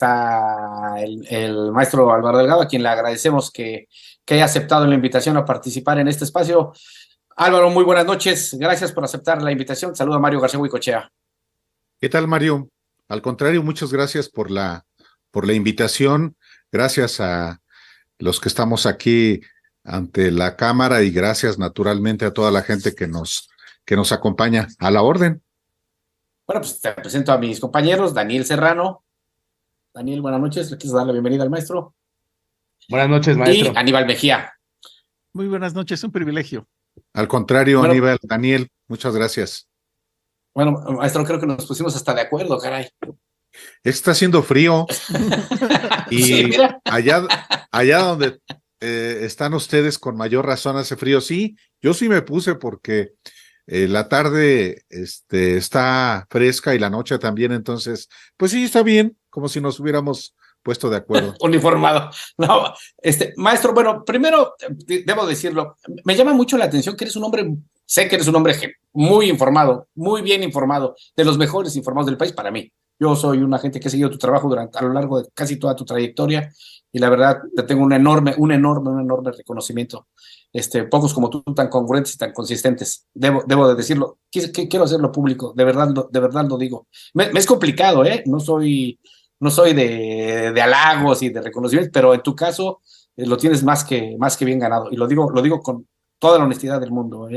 Está el maestro Álvaro Delgado, a quien le agradecemos que haya aceptado la invitación a participar en este espacio. Álvaro, muy buenas noches. Gracias por aceptar la invitación. Saluda Mario García Huicochea. ¿Qué tal, Mario? Al contrario, muchas gracias por la invitación. Gracias a los que estamos aquí ante la cámara y gracias naturalmente a toda la gente que nos acompaña. A la orden. Bueno, pues te presento a mis compañeros, Daniel Serrano. Daniel, buenas noches. Le quieres dar la bienvenida al maestro. Buenas noches, Y maestro. Aníbal Mejía. Muy buenas noches, un privilegio. Al contrario, Bueno, Aníbal, Daniel, muchas gracias. bueno, maestro, creo que nos pusimos hasta de acuerdo, caray. Está haciendo frío Sí, y mira. allá donde están ustedes con mayor razón hace frío. Sí, yo sí me puse porque la tarde está fresca y la noche también, entonces, pues sí, está bien, como si nos hubiéramos puesto de acuerdo. Uniformado. No, maestro, bueno, primero debo decirlo, me llama mucho la atención que eres un hombre, sé que eres un hombre muy informado, muy bien informado, de los mejores informados del país para mí. Yo soy una gente que ha seguido tu trabajo a lo largo de casi toda tu trayectoria y la verdad te tengo un enorme reconocimiento. Pocos como tú tan congruentes y tan consistentes. Debo de decirlo. Quiero hacerlo público, de verdad lo digo. Me es complicado, ¿eh? No soy de halagos y de reconocimientos, pero en tu caso lo tienes más que bien ganado. Y lo digo con toda la honestidad del mundo.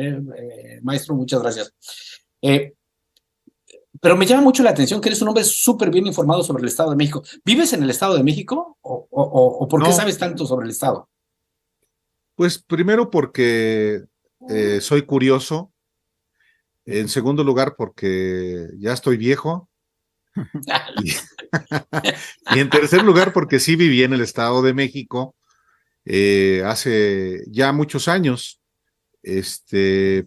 Maestro, muchas gracias. Eh, pero me llama mucho la atención que eres un hombre súper bien informado sobre el Estado de México. ¿Vives en el Estado de México o por qué No, sabes tanto sobre el Estado? pues primero porque soy curioso, en segundo lugar porque ya estoy viejo y, y en tercer lugar porque sí viví en el Estado de México hace ya muchos años. Este,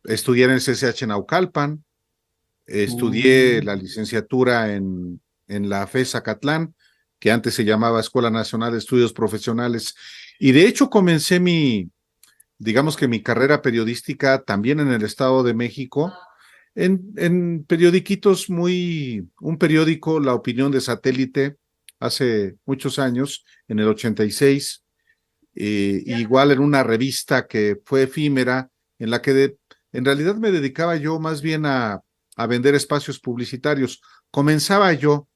Estudié en el CCH Naucalpan, estudié la licenciatura en la FES Zacatlán, que antes se llamaba Escuela Nacional de Estudios Profesionales, y de hecho comencé digamos que mi carrera periodística también en el Estado de México, en periodiquitos un periódico, La Opinión de Satélite, hace muchos años, en el 86, igual en una revista que fue efímera, en la que en realidad me dedicaba yo más bien a vender espacios publicitarios. Comenzaba yo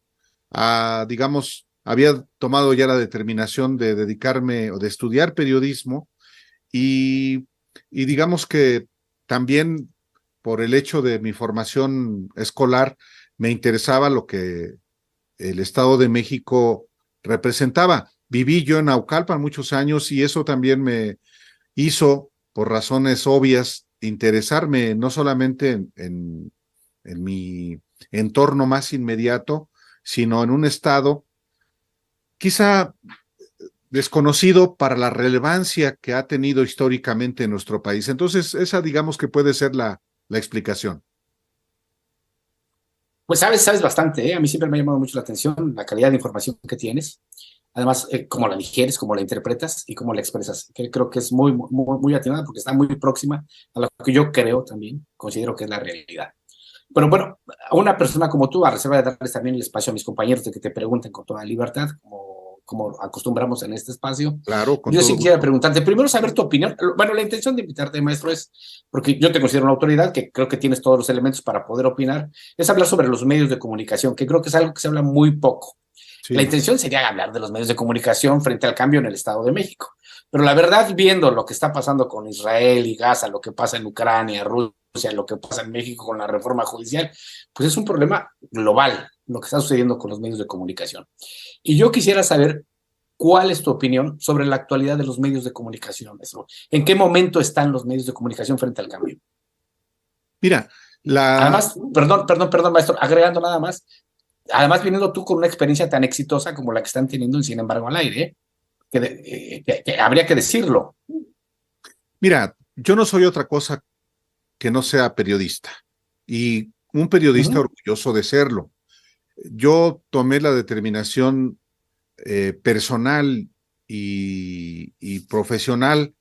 digamos, había tomado ya la determinación de dedicarme o de estudiar periodismo y, y digamos que también por el hecho de mi formación escolar me interesaba lo que el Estado de México representaba. Viví yo en Naucalpan muchos años y eso también me hizo, por razones obvias, interesarme no solamente en mi entorno más inmediato, sino en un estado quizá desconocido para la relevancia que ha tenido históricamente en nuestro país. Entonces, esa digamos que puede ser la explicación. Pues sabes bastante, ¿eh? A mí siempre me ha llamado mucho la atención la calidad de información que tienes. Además, cómo la digieres, cómo la interpretas y cómo la expresas. Que creo que es muy atinada porque está muy próxima a lo que yo creo también, considero que es la realidad. Pero bueno, a una persona como tú, a reserva de darles también el espacio a mis compañeros de que te pregunten con toda libertad, como acostumbramos en este espacio. Claro, con Yo todo sí quisiera gusto. preguntarte, primero saber tu opinión. Bueno, la intención de invitarte, maestro, es, porque yo te considero una autoridad, que creo que tienes todos los elementos para poder opinar, es hablar sobre los medios de comunicación, que creo que es algo que se habla muy poco. La Sí. intención sería hablar de los medios de comunicación frente al cambio en el Estado de México. Pero la verdad, viendo lo que está pasando con Israel y Gaza, lo que pasa en Ucrania, Rusia, lo que pasa en México con la reforma judicial, pues es un problema global lo que está sucediendo con los medios de comunicación. Y yo quisiera saber cuál es tu opinión sobre la actualidad de los medios de comunicación, maestro. ¿En qué momento están los medios de comunicación frente al cambio? Mira, la, Además, perdón, maestro, agregando nada más, además viniendo tú con una experiencia tan exitosa como la que están teniendo en Sin embargo al aire, ¿eh? Que habría que decirlo. mira, yo no soy otra cosa que no sea periodista y un periodista Uh-huh. orgulloso de serlo. Yo tomé la determinación personal y profesional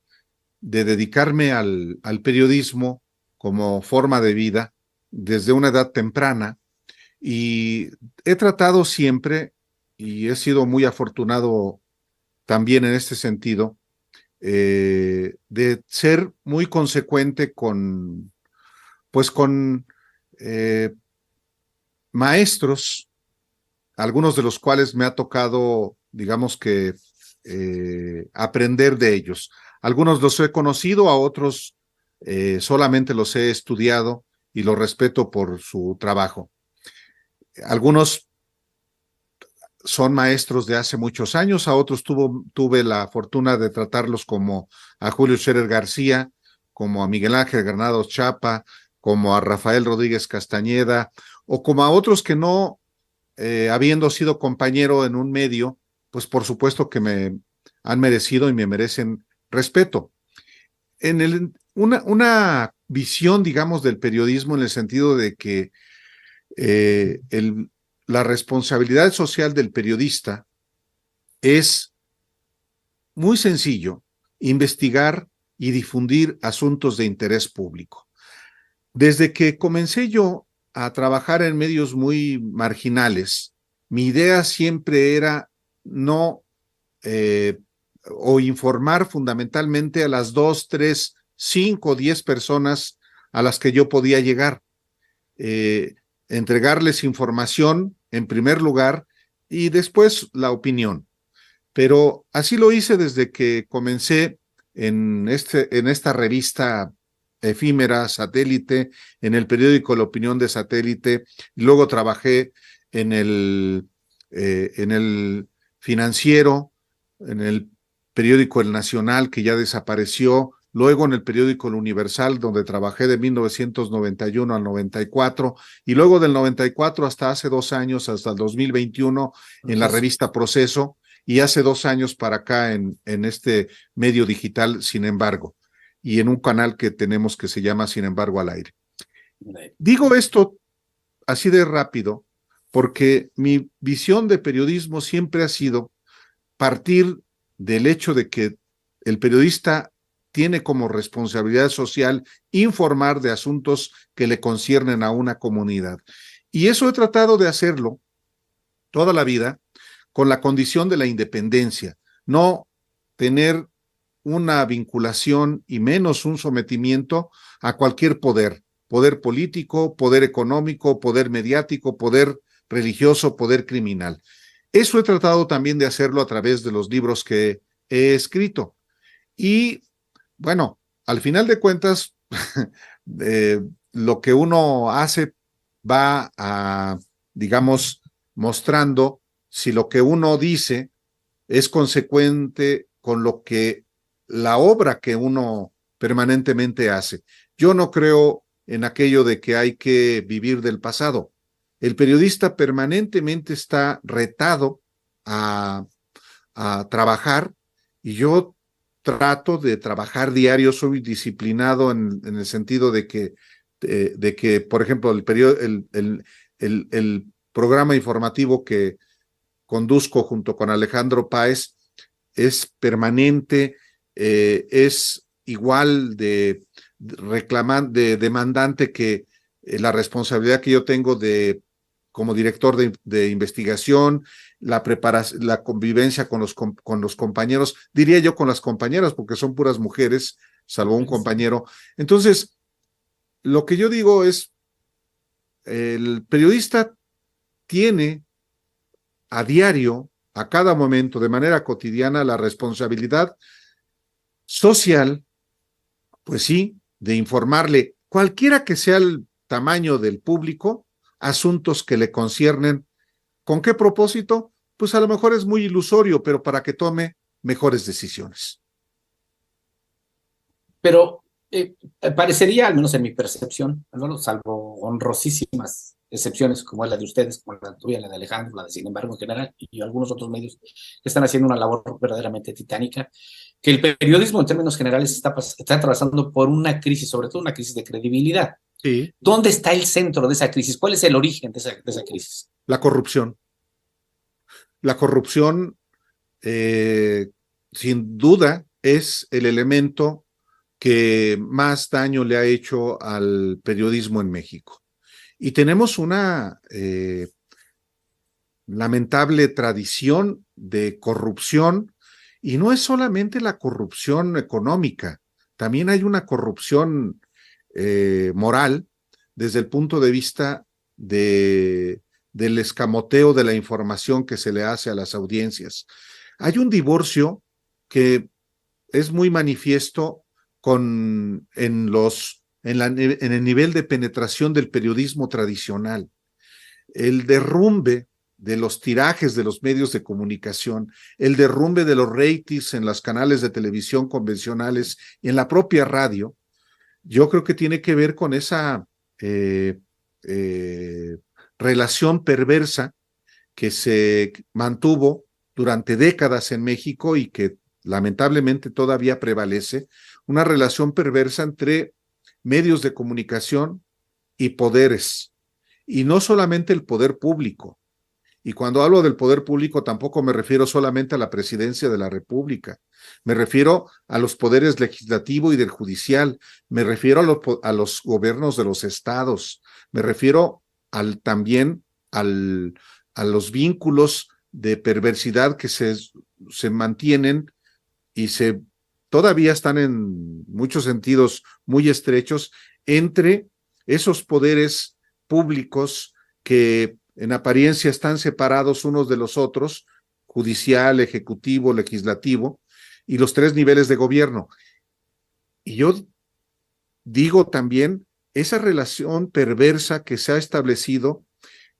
de dedicarme al periodismo como forma de vida desde una edad temprana y he tratado siempre, y he sido muy afortunado también en este sentido, de ser muy consecuente pues con maestros, algunos de los cuales me ha tocado, digamos que, aprender de ellos. Algunos los he conocido, a otros solamente los he estudiado y los respeto por su trabajo. Algunos son maestros de hace muchos años, a otros tuve la fortuna de tratarlos como a Julio Scherer García, como a Miguel Ángel Granados Chapa, como a Rafael Rodríguez Castañeda, o como a otros que no, habiendo sido compañero en un medio, pues por supuesto que me han merecido y me merecen respeto. Una visión, digamos, del periodismo en el sentido de que la responsabilidad social del periodista es muy sencillo: investigar y difundir asuntos de interés público. Desde que comencé yo a trabajar en medios muy marginales, mi idea siempre era no o informar fundamentalmente a las 2, 3, 5, 10 personas a las que yo podía llegar. Entregarles información en primer lugar y después la opinión. Pero así lo hice desde que comencé en esta revista efímera, Satélite, en el periódico La Opinión de Satélite, y luego trabajé en el Financiero, en el periódico El Nacional, que ya desapareció, luego en el periódico El Universal, donde trabajé de 1991 al 94, y luego del 94 hasta hace 2 años, hasta el 2021, en la revista Proceso, y hace 2 años para acá en este medio digital, Sin Embargo, y en un canal que tenemos que se llama Sin Embargo al Aire. Digo esto así de rápido porque mi visión de periodismo siempre ha sido partir del hecho de que el periodista tiene como responsabilidad social informar de asuntos que le conciernen a una comunidad. Y eso he tratado de hacerlo toda la vida, con la condición de la independencia, no tener una vinculación y menos un sometimiento a cualquier poder político, poder económico, poder mediático, poder religioso, poder criminal. Eso he tratado también de hacerlo a través de los libros que he escrito. Y bueno, al final de cuentas, lo que uno hace va a, digamos, mostrando si lo que uno dice es consecuente con lo que la obra que uno permanentemente hace. Yo no creo en aquello de que hay que vivir del pasado. El periodista permanentemente está retado a trabajar, y yo trato de trabajar diario. Soy disciplinado en el sentido de que, por ejemplo, el programa informativo que conduzco junto con Alejandro Páez es permanente, es igual de demandante que la responsabilidad que yo tengo como director de investigación, la preparación, la convivencia con los compañeros, diría yo con las compañeras, porque son puras mujeres, salvo un compañero. Entonces, lo que yo digo es, el periodista tiene a diario, a cada momento, de manera cotidiana, la responsabilidad social, pues sí, de informarle, cualquiera que sea el tamaño del público, asuntos que le conciernen. ¿Con qué propósito? Pues a lo mejor es muy ilusorio, pero para que tome mejores decisiones. Pero parecería, al menos en mi percepción, ¿no? Salvo honrosísimas excepciones como es la de ustedes, como la tuya, la de Alejandro, la de Sin Embargo en general, y algunos otros medios que están haciendo una labor verdaderamente titánica, que el periodismo en términos generales está atravesando por una crisis, sobre todo una crisis de credibilidad. Sí. ¿Dónde está el centro de esa crisis? ¿Cuál es el origen de esa crisis? La corrupción. La corrupción, sin duda, es el elemento que más daño le ha hecho al periodismo en México. Y tenemos una lamentable tradición de corrupción, y no es solamente la corrupción económica, también hay una corrupción moral desde el punto de vista del escamoteo de la información que se le hace a las audiencias. Hay un divorcio que es muy manifiesto en el nivel de penetración del periodismo tradicional. El derrumbe de los tirajes de los medios de comunicación, el derrumbe de los ratings en los canales de televisión convencionales y en la propia radio, yo creo que tiene que ver con esa relación perversa que se mantuvo durante décadas en México y que lamentablemente todavía prevalece, una relación perversa entre medios de comunicación y poderes, y no solamente el poder público. Y cuando hablo del poder público tampoco me refiero solamente a la presidencia de la República, me refiero a los poderes legislativo y del judicial, me refiero a los gobiernos de los estados, me refiero también a los vínculos de perversidad que se mantienen y todavía están en muchos sentidos muy estrechos entre esos poderes públicos que en apariencia están separados unos de los otros, judicial, ejecutivo, legislativo, y los tres niveles de gobierno. Y yo digo también esa relación perversa que se ha establecido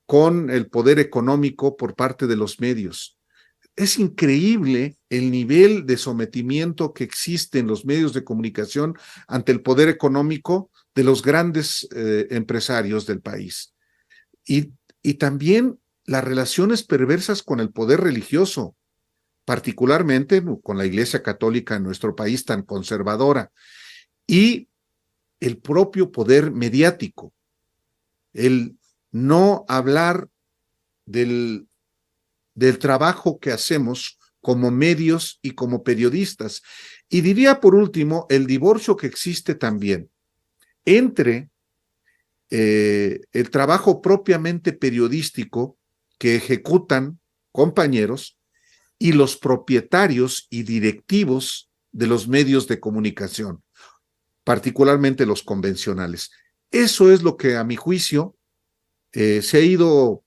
con el poder económico por parte de los medios. Es increíble el nivel de sometimiento que existe en los medios de comunicación ante el poder económico de los grandes empresarios del país. Y también las relaciones perversas con el poder religioso, particularmente con la Iglesia Católica en nuestro país tan conservadora, y el propio poder mediático, el no hablar del trabajo que hacemos como medios y como periodistas. Y diría por último, el divorcio que existe también entre el trabajo propiamente periodístico que ejecutan compañeros y los propietarios y directivos de los medios de comunicación, particularmente los convencionales. Eso es lo que, a mi juicio, se ha ido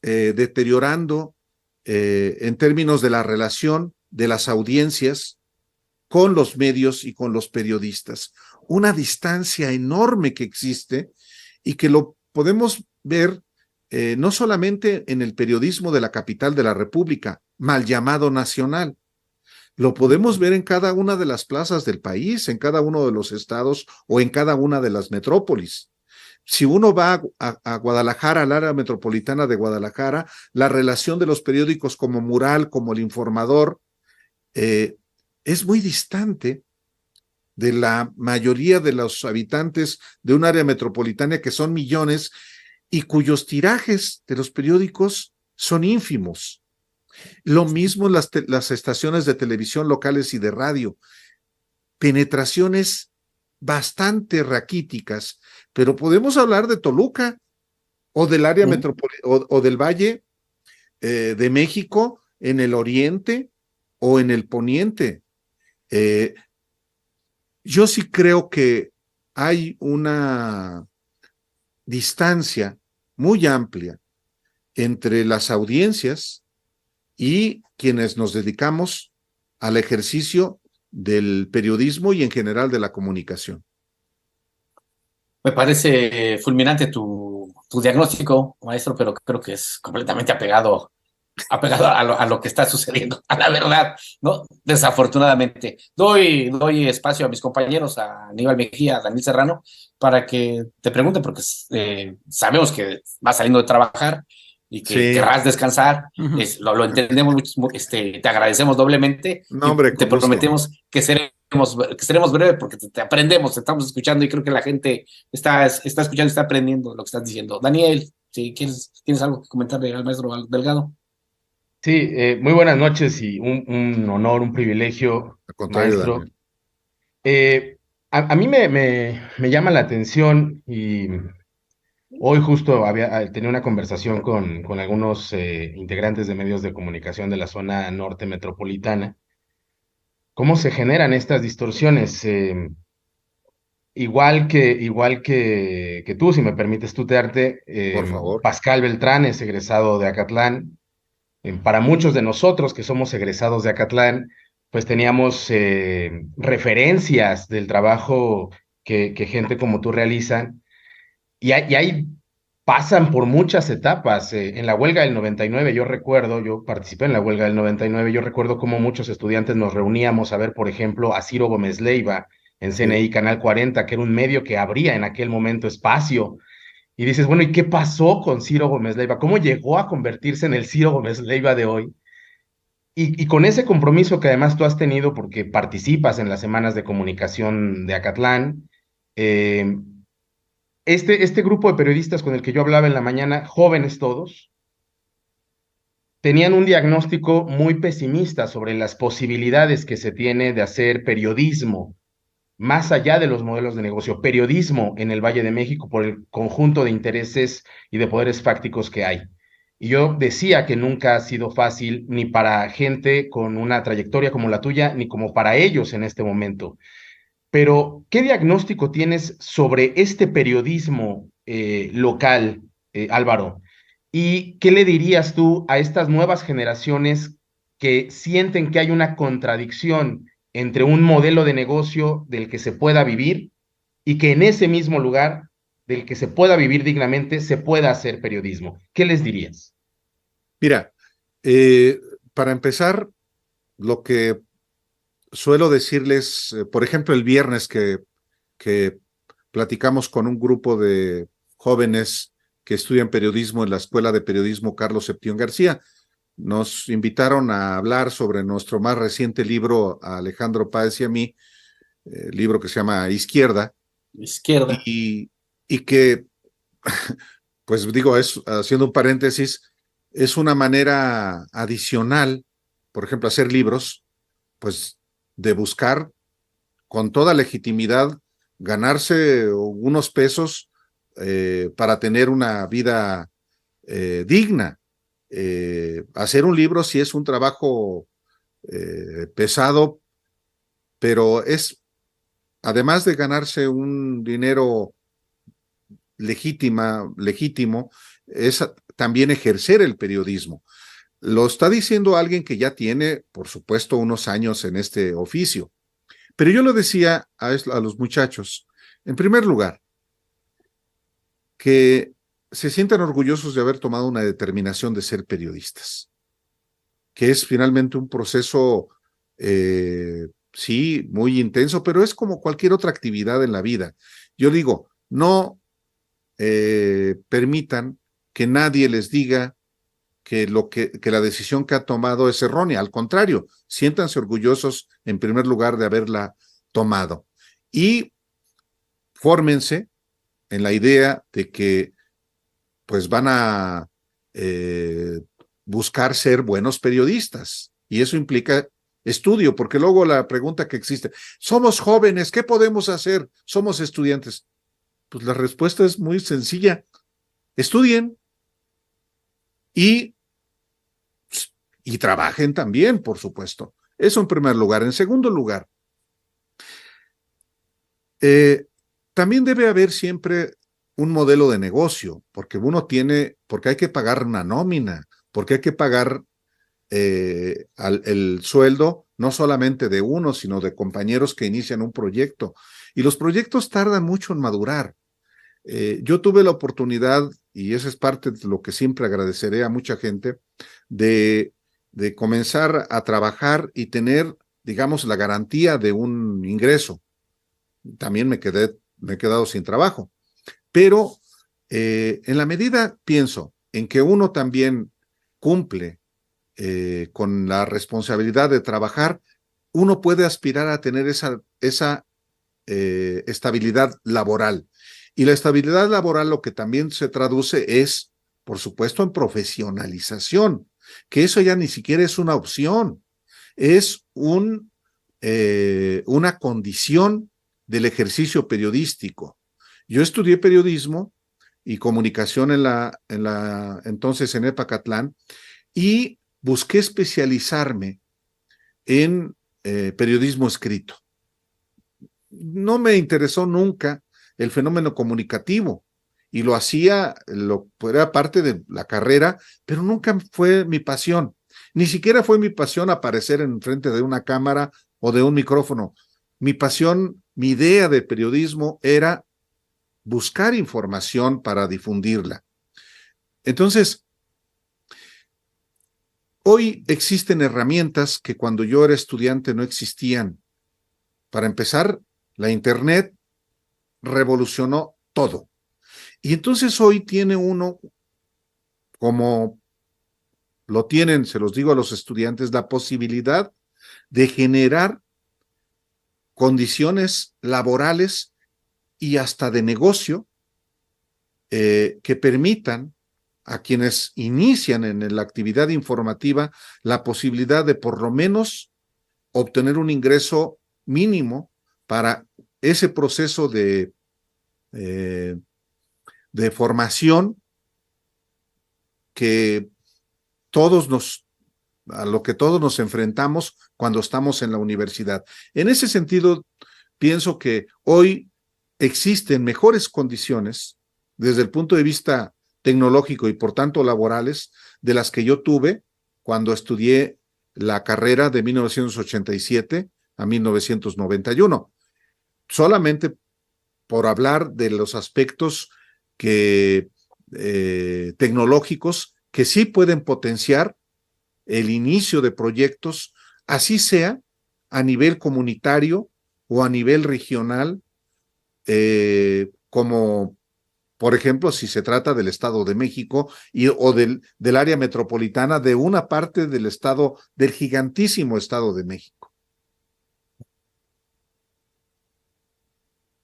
deteriorando en términos de la relación de las audiencias con los medios y con los periodistas. Una distancia enorme que existe y que lo podemos ver no solamente en el periodismo de la capital de la República, mal llamado nacional. Lo podemos ver en cada una de las plazas del país, en cada uno de los estados o en cada una de las metrópolis. Si uno va a Guadalajara, al área metropolitana de Guadalajara, la relación de los periódicos como Mural, como El Informador, es muy distante de la mayoría de los habitantes de un área metropolitana, que son millones, y cuyos tirajes de los periódicos son ínfimos. Lo mismo las estaciones de televisión locales y de radio. Penetraciones bastante raquíticas, pero podemos hablar de Toluca o del área metropolitana o del Valle de México en el oriente o en el poniente. Yo sí creo que hay una distancia muy amplia entre las audiencias y quienes nos dedicamos al ejercicio del periodismo y en general de la comunicación. Me parece fulminante tu diagnóstico, maestro, pero creo que es completamente apegado a lo que está sucediendo, a la verdad, ¿no? Desafortunadamente. Doy espacio a mis compañeros, a Aníbal Mejía, a Daniel Serrano, para que te pregunten, porque sabemos que vas saliendo de trabajar y que querrás descansar. Lo entendemos mucho, te agradecemos doblemente. No, hombre, y te prometemos que seremos breves porque te aprendemos, te estamos escuchando y creo que la gente está escuchando, está aprendiendo lo que estás diciendo. Daniel, si tienes algo que comentarle al maestro Delgado. Sí, muy buenas noches y un honor, un privilegio, maestro. A mí me llama la atención y Hoy justo tenía una conversación con algunos integrantes de medios de comunicación de la zona norte metropolitana. ¿Cómo se generan estas distorsiones? Igual que tú, si me permites tutearte, Por favor. Pascal Beltrán es egresado de Acatlán. Para muchos de nosotros que somos egresados de Acatlán, pues teníamos referencias del trabajo que gente como tú realizan. Y ahí pasan por muchas etapas. En la huelga del 99, yo participé en la huelga del 99, yo recuerdo cómo muchos estudiantes nos reuníamos a ver, por ejemplo, a Ciro Gómez Leiva en Sí. CNI Canal 40, que era un medio que abría en aquel momento espacio. Y dices, bueno, ¿y qué pasó con Ciro Gómez Leiva? ¿Cómo llegó a convertirse en el Ciro Gómez Leiva de hoy? Y con ese compromiso que además tú has tenido porque participas en las semanas de comunicación de Acatlán, eh, este grupo de periodistas con el que yo hablaba en la mañana, jóvenes todos, tenían un diagnóstico muy pesimista sobre las posibilidades que se tiene de hacer periodismo más allá de los modelos de negocio, periodismo en el Valle de México por el conjunto de intereses y de poderes fácticos que hay. Y yo decía que nunca ha sido fácil ni para gente con una trayectoria como la tuya, ni como para ellos en este momento. Pero, ¿qué diagnóstico tienes sobre este periodismo local, Álvaro? ¿Y qué le dirías tú a estas nuevas generaciones que sienten que hay una contradicción entre un modelo de negocio del que se pueda vivir y que en ese mismo lugar del que se pueda vivir dignamente se pueda hacer periodismo? ¿Qué les dirías? Mira, para empezar, lo que suelo decirles, por ejemplo, el viernes que platicamos con un grupo de jóvenes que estudian periodismo en la Escuela de Periodismo Carlos Septién García, nos invitaron a hablar sobre nuestro más reciente libro, a Alejandro Páez y a mí, libro que se llama Izquierda, Izquierda. y que, pues digo, es, haciendo un paréntesis, es una manera adicional, por ejemplo, hacer libros, pues de buscar con toda legitimidad ganarse unos pesos para tener una vida digna. Hacer un libro sí es un trabajo pesado, pero es, además de ganarse un dinero legítimo, es también ejercer el periodismo. Lo está diciendo alguien que ya tiene, por supuesto, unos años en este oficio. Pero yo lo decía a los muchachos, en primer lugar, que se sientan orgullosos de haber tomado una determinación de ser periodistas, que es finalmente un proceso, sí, muy intenso, pero es como cualquier otra actividad en la vida. Yo digo, no permitan que nadie les diga que la decisión que ha tomado es errónea. Al contrario, siéntanse orgullosos en primer lugar de haberla tomado. Y fórmense en la idea de que pues van a buscar ser buenos periodistas. Y eso implica estudio, porque luego la pregunta que existe, somos jóvenes, ¿qué podemos hacer? Somos estudiantes. Pues la respuesta es muy sencilla. Estudien y trabajen también, por supuesto. Eso en primer lugar. En segundo lugar, también debe haber siempre un modelo de negocio, porque porque hay que pagar una nómina, porque hay que pagar el sueldo no solamente de uno, sino de compañeros que inician un proyecto. Y los proyectos tardan mucho en madurar. Yo tuve la oportunidad, y eso es parte de lo que siempre agradeceré a mucha gente, de comenzar a trabajar y tener, digamos, la garantía de un ingreso. También me he quedado sin trabajo. Pero en la medida, pienso, en que uno también cumple con la responsabilidad de trabajar, uno puede aspirar a tener esa estabilidad laboral. Y la estabilidad laboral lo que también se traduce es, por supuesto, en profesionalización, que eso ya ni siquiera es una opción, es una condición del ejercicio periodístico. Yo estudié periodismo y comunicación entonces en Epacatlán, y busqué especializarme en periodismo escrito. No me interesó nunca el fenómeno comunicativo y lo hacía, era parte de la carrera, pero nunca fue mi pasión. Ni siquiera fue mi pasión aparecer en frente de una cámara o de un micrófono. Mi pasión, mi idea de periodismo era buscar información para difundirla. Entonces, hoy existen herramientas que cuando yo era estudiante no existían. Para empezar, la Internet revolucionó todo. Y entonces hoy tiene uno, como lo tienen, se los digo a los estudiantes, la posibilidad de generar condiciones laborales y hasta de negocio que permitan a quienes inician en la actividad informativa la posibilidad de por lo menos obtener un ingreso mínimo para ese proceso de formación a lo que todos nos enfrentamos cuando estamos en la universidad. En ese sentido, pienso que hoy existen mejores condiciones desde el punto de vista tecnológico y por tanto laborales de las que yo tuve cuando estudié la carrera de 1987 a 1991. Solamente por hablar de los aspectos tecnológicos que sí pueden potenciar el inicio de proyectos, así sea a nivel comunitario o a nivel regional, como por ejemplo si se trata del Estado de México o del área metropolitana de una parte del gigantísimo Estado de México.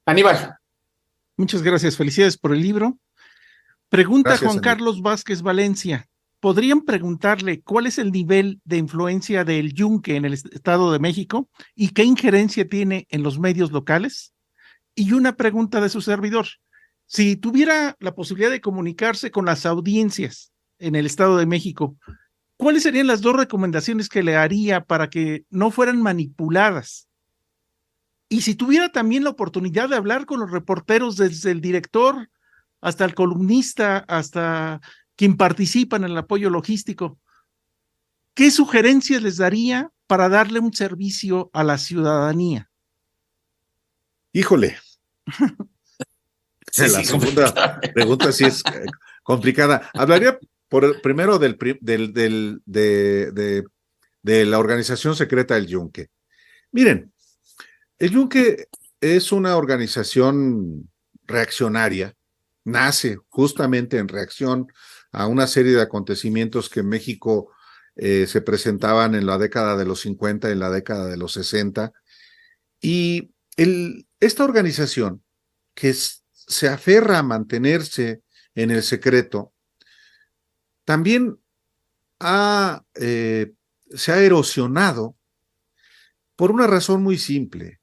Aníbal. Muchas gracias, felicidades por el libro. Pregunta Gracias, Juan Aníbal. Carlos Vázquez Valencia. ¿Podrían preguntarle cuál es el nivel de influencia del Yunque en el Estado de México y qué injerencia tiene en los medios locales? Y una pregunta de su servidor. Si tuviera la posibilidad de comunicarse con las audiencias en el Estado de México, ¿cuáles serían las 2 recomendaciones que le haría para que no fueran manipuladas? Y si tuviera también la oportunidad de hablar con los reporteros, desde el director hasta el columnista, hasta quien participa en el apoyo logístico, ¿qué sugerencias les daría para darle un servicio a la ciudadanía? Híjole. La segunda pregunta sí es complicada. Hablaría primero de la organización secreta del Yunque. Miren, el Yunque es una organización reaccionaria, nace justamente en reacción a una serie de acontecimientos que en México se presentaban en la década de los 50, en la década de los 60, y esta organización que se aferra a mantenerse en el secreto, también se ha erosionado por una razón muy simple,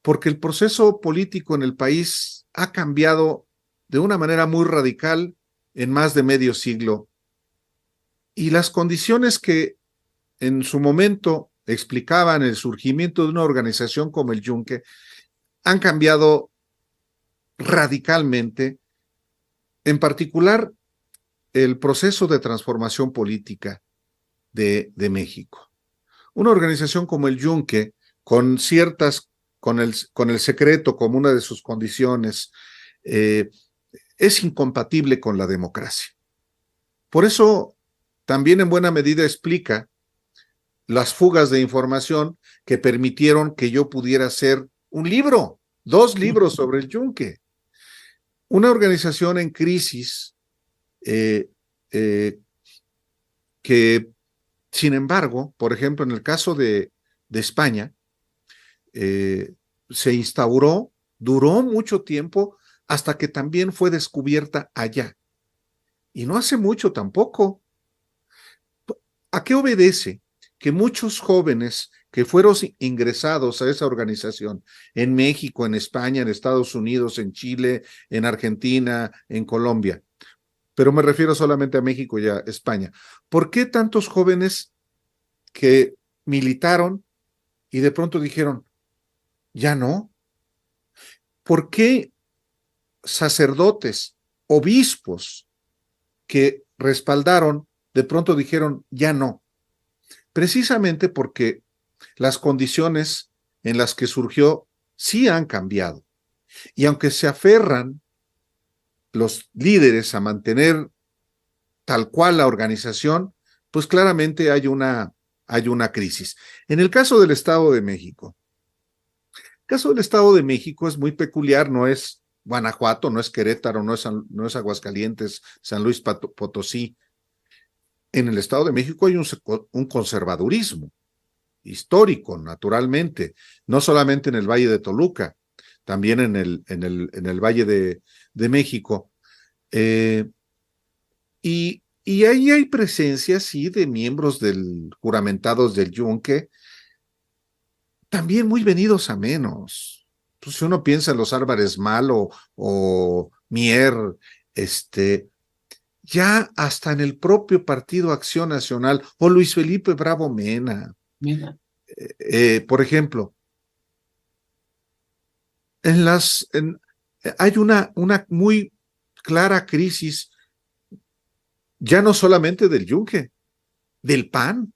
porque el proceso político en el país ha cambiado de una manera muy radical en más de medio siglo, y las condiciones que en su momento explicaban el surgimiento de una organización como el Yunque han cambiado radicalmente, en particular el proceso de transformación política de México. Una organización como el Yunque, con el secreto como una de sus condiciones, es incompatible con la democracia. Por eso, también en buena medida explica las fugas de información que permitieron que yo pudiera hacer un libro, 2 libros sobre el Yunque. Una organización en crisis que, sin embargo, por ejemplo, en el caso de España, se instauró, duró mucho tiempo, hasta que también fue descubierta allá. Y no hace mucho tampoco. ¿A qué obedece? Que muchos jóvenes que fueron ingresados a esa organización en México, en España, en Estados Unidos, en Chile, en Argentina, en Colombia, pero me refiero solamente a México y a España. ¿Por qué tantos jóvenes que militaron y de pronto dijeron, ya no? ¿Por qué sacerdotes, obispos que respaldaron, de pronto dijeron, ya no? Precisamente porque las condiciones en las que surgió sí han cambiado. Y aunque se aferran los líderes a mantener tal cual la organización, pues claramente hay una crisis. En el caso del Estado de México, el caso del Estado de México es muy peculiar, no es Guanajuato, no es Querétaro, no es Aguascalientes, San Luis Potosí. En el Estado de México hay un conservadurismo histórico, naturalmente, no solamente en el Valle de Toluca, también en el Valle de México. Y ahí hay presencia, sí, de miembros juramentados del Yunque, también muy venidos a menos. Pues si uno piensa en los Álvarez Malo o Mier, ya hasta en el propio Partido Acción Nacional, o Luis Felipe Bravo Mena, Mira. Por ejemplo, hay una muy clara crisis, ya no solamente del Yunque, del PAN.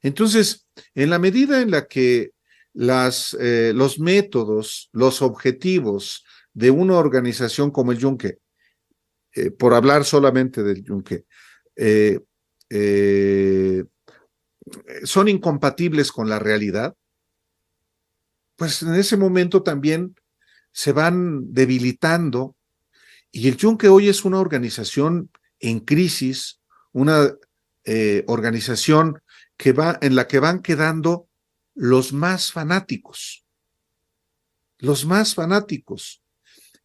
Entonces, en la medida en la que los métodos, los objetivos de una organización como el Yunque, por hablar solamente del Yunque, son incompatibles con la realidad, pues en ese momento también se van debilitando, y el Yunque hoy es una organización en crisis, una organización en la que van quedando los más fanáticos,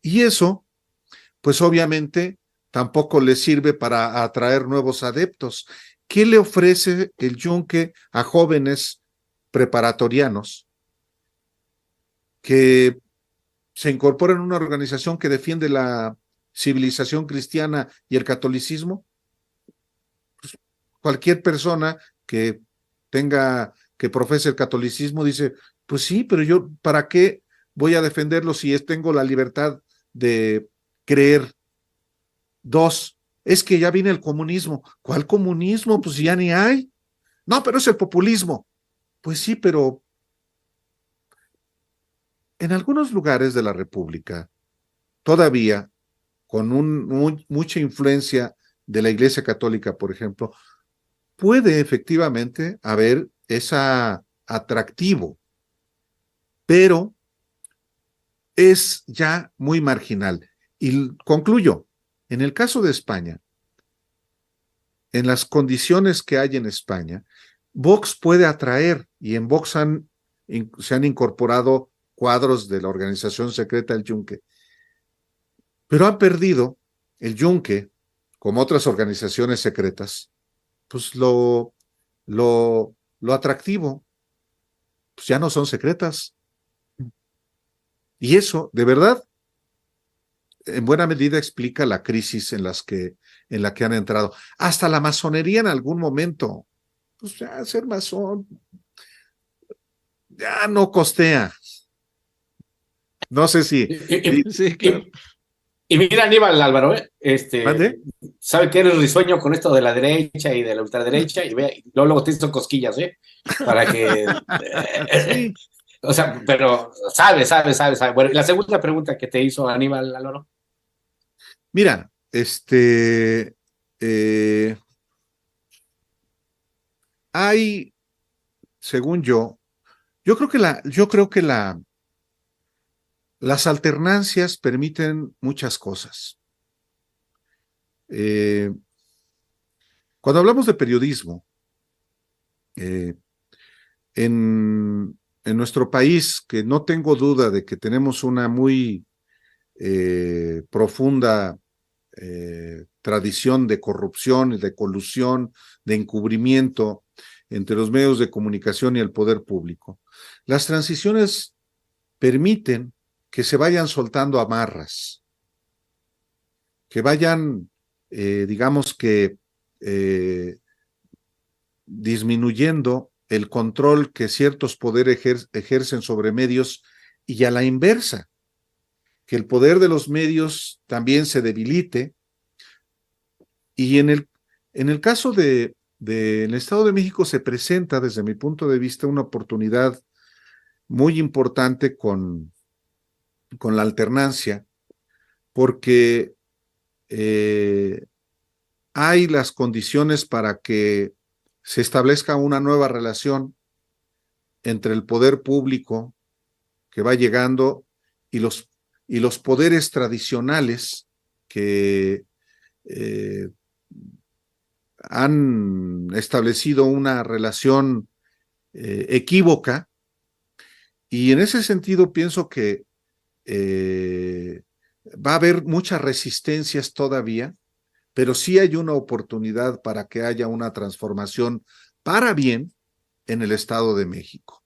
y eso, pues obviamente, tampoco les sirve para atraer nuevos adeptos. ¿Qué le ofrece el Yunque a jóvenes preparatorianos que se incorporan en una organización que defiende la civilización cristiana y el catolicismo? Pues cualquier persona que profese el catolicismo dice, pues sí, pero yo, ¿para qué voy a defenderlo si tengo la libertad de creer? Dos, es que ya viene el comunismo. ¿Cuál comunismo? Pues ya ni hay. No, pero es el populismo. Pues sí, pero en algunos lugares de la República, todavía, con mucha influencia de la Iglesia Católica, por ejemplo, puede efectivamente haber ese atractivo, pero es ya muy marginal. Y concluyo, en el caso de España, en las condiciones que hay en España, Vox puede atraer, y en Vox se han incorporado cuadros de la organización secreta del Yunque, pero han perdido el Yunque, como otras organizaciones secretas, pues lo atractivo, pues ya no son secretas. Y eso, de verdad, en buena medida explica la crisis en la que han entrado. Hasta la masonería en algún momento, pues ya ser masón ya no costea. No sé si. Sí, claro. Y mira, Aníbal, Álvaro, ¿Mande? sabe que eres risueño con esto de la derecha y de la ultraderecha, y vea, luego te hizo cosquillas, para que. Sí. O sea, pero sabe. Bueno, y la segunda pregunta que te hizo Aníbal, Álvaro. Mira, hay, según yo creo que las alternancias permiten muchas cosas. Cuando hablamos de periodismo, en nuestro país, que no tengo duda de que tenemos una muy profunda tradición de corrupción y de colusión, de encubrimiento, entre los medios de comunicación y el poder público. Las transiciones permiten que se vayan soltando amarras, que vayan, digamos que, disminuyendo el control que ciertos poderes ejercen sobre medios y a la inversa, que el poder de los medios también se debilite. Y en el caso del Estado de México se presenta, desde mi punto de vista, una oportunidad muy importante con la alternancia, porque hay las condiciones para que se establezca una nueva relación entre el poder público que va llegando y los poderes tradicionales que han establecido una relación equívoca, y en ese sentido pienso que va a haber muchas resistencias todavía, pero sí hay una oportunidad para que haya una transformación para bien en el Estado de México.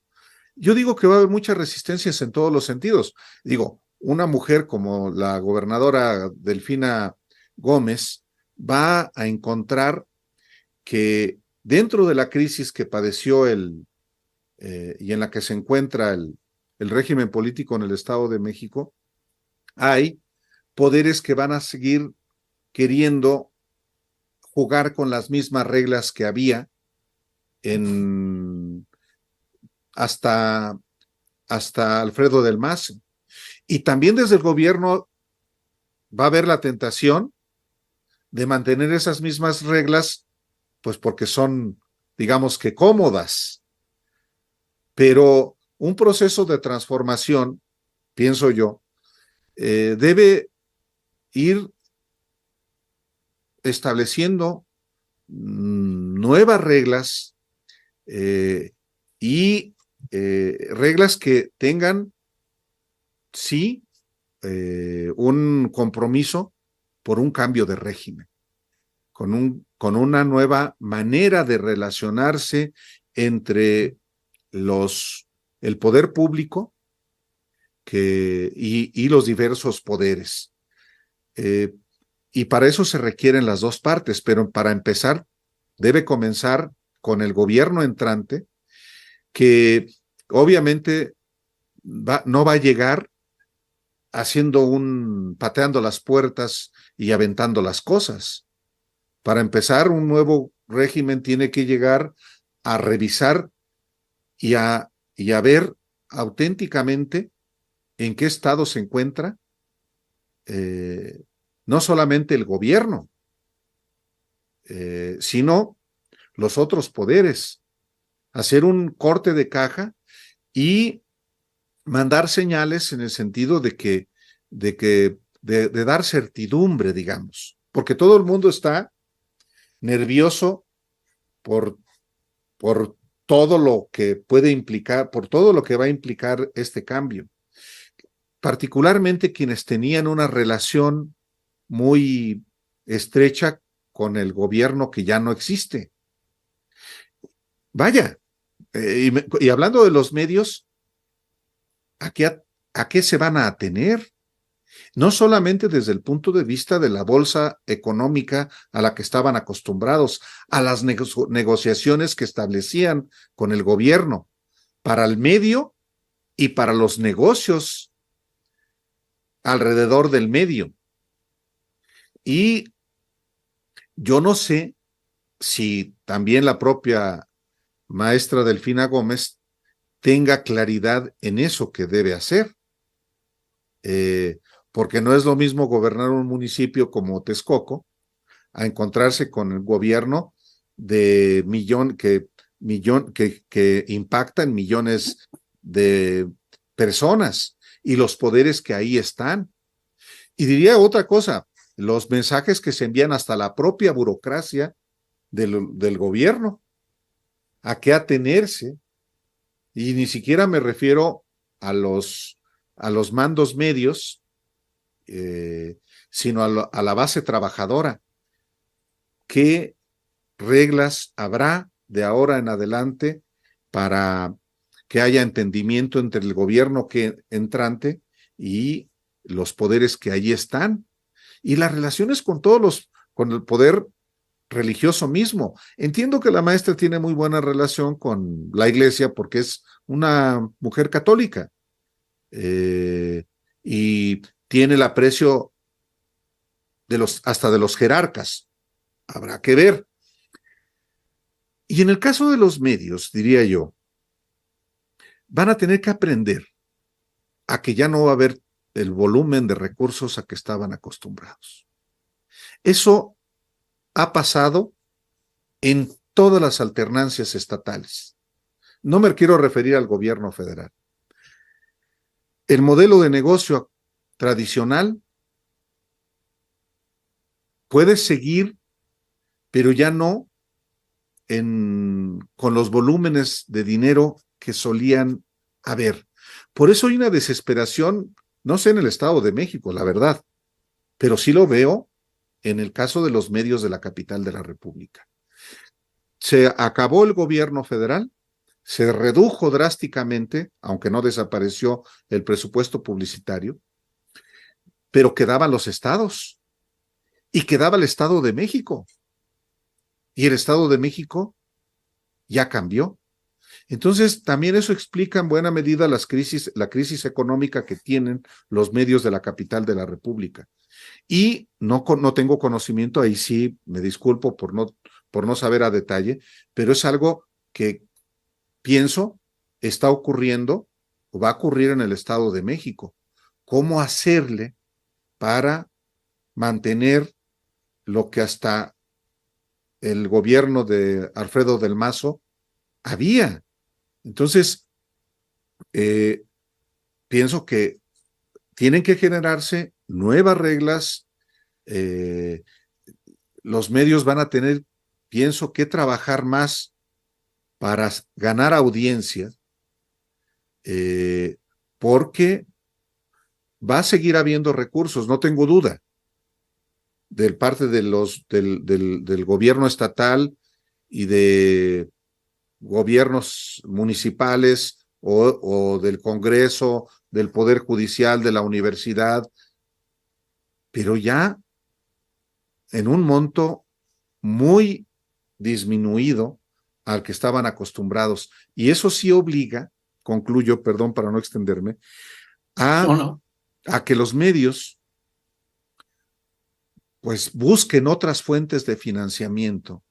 Yo digo que va a haber muchas resistencias en todos los sentidos. Digo, una mujer como la gobernadora Delfina Gómez va a encontrar que dentro de la crisis que padeció y en la que se encuentra el régimen político en el Estado de México, hay poderes que van a seguir queriendo jugar con las mismas reglas que había hasta Alfredo del Mazo. Y también desde el gobierno va a haber la tentación de mantener esas mismas reglas, pues porque son, digamos que cómodas. Pero un proceso de transformación, pienso yo, debe ir estableciendo nuevas reglas y reglas que tengan, sí, un compromiso por un cambio de régimen, con una nueva manera de relacionarse entre el poder público y los diversos poderes. Y para eso se requieren las dos partes, pero para empezar debe comenzar con el gobierno entrante, que obviamente no va a llegar pateando las puertas y aventando las cosas. Para empezar, un nuevo régimen tiene que llegar a revisar y a ver auténticamente en qué estado se encuentra no solamente el gobierno, sino los otros poderes. Hacer un corte de caja y mandar señales en el sentido de dar certidumbre, digamos, porque todo el mundo está nervioso por todo lo que puede implicar, por todo lo que va a implicar este cambio. Particularmente quienes tenían una relación muy estrecha con el gobierno que ya no existe. Vaya, y hablando de los medios, ¿a qué se van a atener? No solamente desde el punto de vista de la bolsa económica a la que estaban acostumbrados, a las negociaciones que establecían con el gobierno para el medio y para los negocios alrededor del medio. Y yo no sé si también la propia maestra Delfina Gómez tenga claridad en eso que debe hacer, porque no es lo mismo gobernar un municipio como Texcoco a encontrarse con el gobierno de que impacta en millones de personas y los poderes que ahí están. Y diría otra cosa, los mensajes que se envían hasta la propia burocracia del gobierno, a qué atenerse, y ni siquiera me refiero a los mandos medios, sino a la base trabajadora. ¿Qué reglas habrá de ahora en adelante para que haya entendimiento entre el gobierno entrante y los poderes que allí están, y las relaciones con con el poder religioso mismo. Entiendo que la maestra tiene muy buena relación con la iglesia porque es una mujer católica, y tiene el aprecio hasta de los jerarcas. Habrá que ver. Y en el caso de los medios, diría yo, van a tener que aprender a que ya no va a haber el volumen de recursos a que estaban acostumbrados. Eso ha pasado en todas las alternancias estatales. No me quiero referir al gobierno federal. El modelo de negocio tradicional puede seguir, pero ya no con los volúmenes de dinero que solían haber. Por eso hay una desesperación, no sé en el Estado de México, la verdad, pero sí lo veo en el caso de los medios de la capital de la República. Se acabó el gobierno federal, se redujo drásticamente, aunque no desapareció el presupuesto publicitario, pero quedaban los estados y quedaba el Estado de México. Y el Estado de México ya cambió. Entonces, también eso explica en buena medida la crisis económica que tienen los medios de la capital de la República. Y no tengo conocimiento, ahí sí me disculpo por no saber a detalle, pero es algo que pienso está ocurriendo o va a ocurrir en el Estado de México. ¿Cómo hacerle para mantener lo que hasta el gobierno de Alfredo del Mazo había? Entonces, pienso que tienen que generarse nuevas reglas. Los medios van a tener, pienso, que trabajar más para ganar audiencia, porque va a seguir habiendo recursos, no tengo duda, de parte de del gobierno estatal y de gobiernos municipales o del Congreso, del Poder Judicial, de la universidad, pero ya en un monto muy disminuido al que estaban acostumbrados. Y eso sí obliga, concluyo, perdón para no extenderme, a que los medios pues busquen otras fuentes de financiamiento,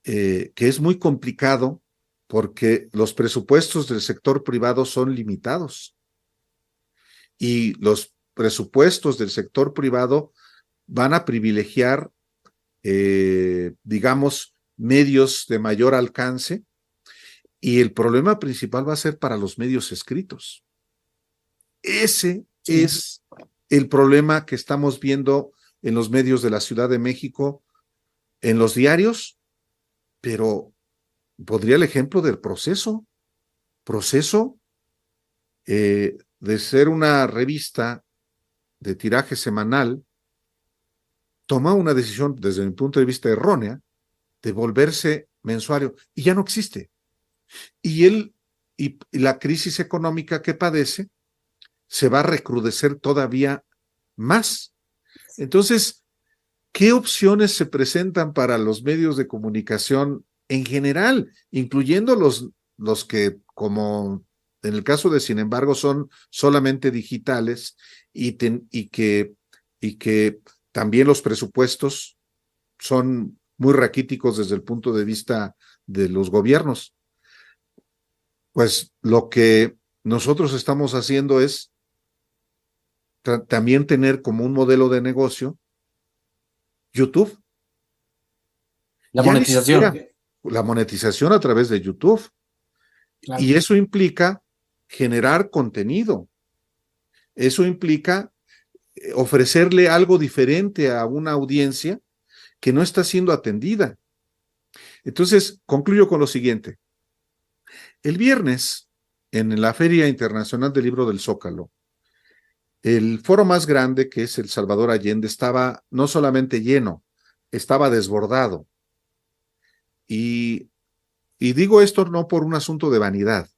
que es muy complicado porque los presupuestos del sector privado son limitados y los presupuestos del sector privado van a privilegiar, digamos, medios de mayor alcance, y el problema principal va a ser para los medios escritos. Ese es el problema que estamos viendo en los medios de la Ciudad de México, en los diarios, pero podría el ejemplo del Proceso, de ser una revista de tiraje semanal, toma una decisión, desde mi punto de vista errónea, de volverse mensuario, y ya no existe. Y la crisis económica que padece se va a recrudecer todavía más. Entonces, ¿qué opciones se presentan para los medios de comunicación en general, incluyendo los que, como en el caso de Sin embargo, son solamente digitales y que también los presupuestos son muy raquíticos desde el punto de vista de los gobiernos? Pues lo que nosotros estamos haciendo es también tener como un modelo de negocio YouTube. La monetización. La monetización a través de YouTube. Claro. Y eso implica generar contenido. Eso implica ofrecerle algo diferente a una audiencia que no está siendo atendida. Entonces, concluyo con lo siguiente. El viernes, en la Feria Internacional del Libro del Zócalo, el foro más grande, que es el Salvador Allende, estaba no solamente lleno, estaba desbordado. Y, y digo esto no por un asunto de vanidad,